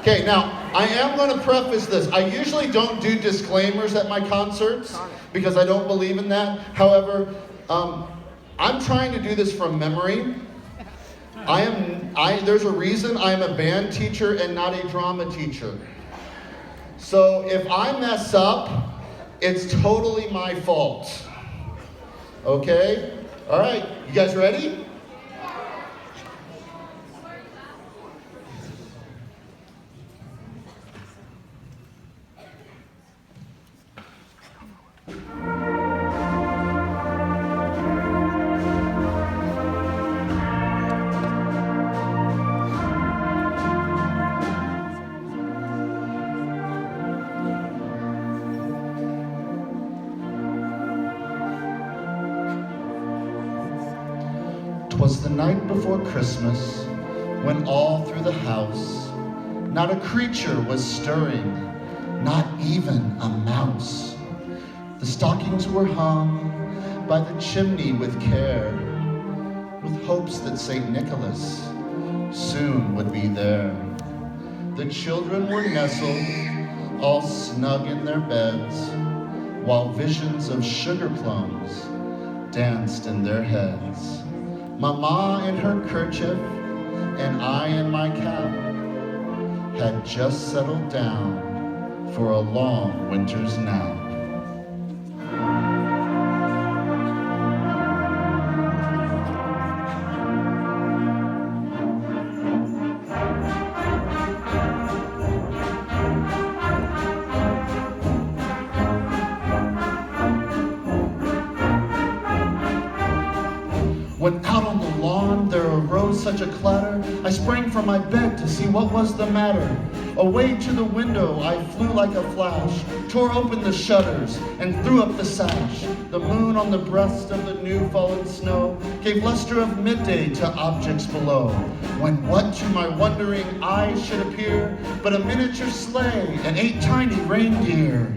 Okay, now, I am going to preface this. I usually don't do disclaimers at my concerts because I don't believe in that. However, I'm trying to do this from memory. There's a reason I'm a band teacher and not a drama teacher. So if I mess up, it's totally my fault. Okay? All right, you guys ready? Was the night before Christmas, when all through the house, not a creature was stirring, not even a mouse. The stockings were hung by the chimney with care, with hopes that St. Nicholas soon would be there. The children were nestled, all snug in their beds, while visions of sugar plums danced in their heads. Mama in her kerchief and I in my cap had just settled down for a long winter's nap. When out on the lawn there arose such a clatter, I sprang from my bed to see what was the matter. Away to the window I flew like a flash, tore open the shutters and threw up the sash. The moon on the breast of the new fallen snow gave luster of midday to objects below, when what to my wondering eyes should appear but a miniature sleigh and 8 tiny reindeer.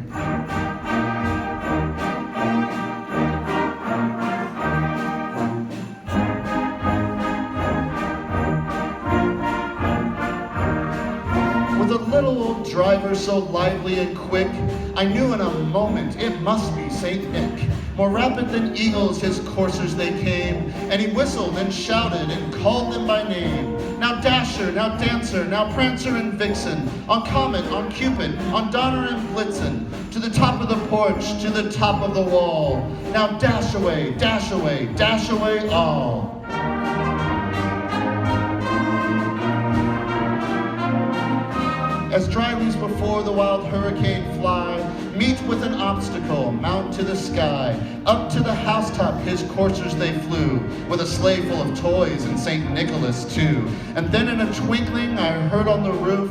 With a little old driver so lively and quick, I knew in a moment it must be St. Nick. More rapid than eagles his coursers they came, and he whistled and shouted and called them by name. Now Dasher, now Dancer, now Prancer and Vixen, on Comet, on Cupid, on Donner and Blitzen, to the top of the porch, to the top of the wall. Now dash away, dash away, dash away all. As dry leaves before the wild hurricane fly, meet with an obstacle, mount to the sky. Up to the housetop his coursers they flew, with a sleigh full of toys and St. Nicholas too. And then in a twinkling I heard on the roof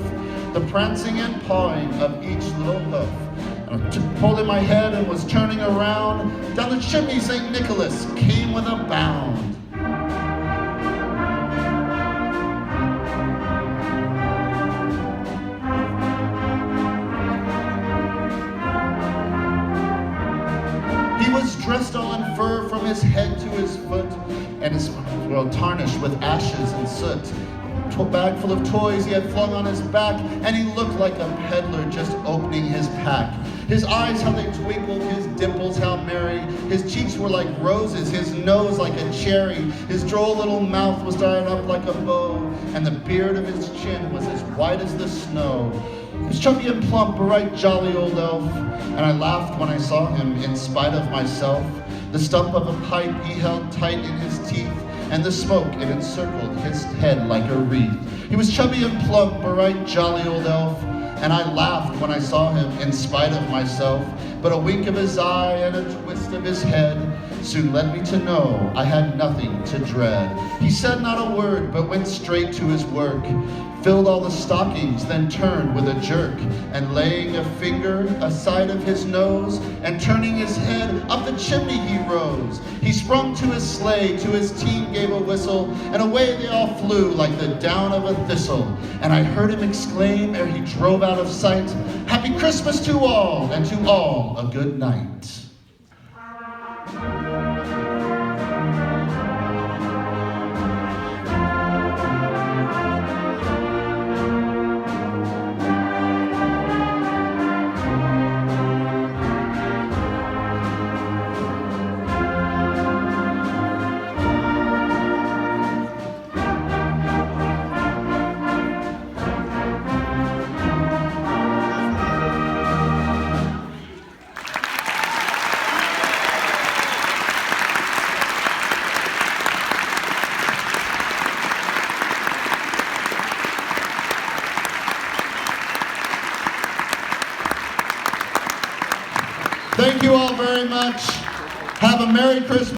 the prancing and pawing of each little hoof. And I pulled in my head and was turning around. Down the chimney St. Nicholas came with a bound. Dressed all in fur from his head to his foot, and his tarnished with ashes and soot. A bag full of toys he had flung on his back, and he looked like a peddler just opening his pack. His eyes, how they twinkled, his dimples, how merry. His cheeks were like roses, his nose like a cherry. His droll little mouth was tied up like a bow, and the beard of his chin was as white as the snow. He was chubby and plump, a right jolly old elf, and I laughed when I saw him in spite of myself. The stump of a pipe he held tight in his teeth, and the smoke it encircled his head like a wreath. He was chubby and plump, a right jolly old elf, and I laughed when I saw him in spite of myself. But a wink of his eye and a twist of his head soon led me to know I had nothing to dread. He said not a word, but went straight to his work, filled all the stockings, then turned with a jerk, and laying a finger aside of his nose, and turning his head up the chimney he rose. He sprung to his sleigh, to his team gave a whistle, and away they all flew like the down of a thistle. And I heard him exclaim ere he drove out of sight, "Happy Christmas to all, and to all a good night." you all very much. Have a Merry Christmas.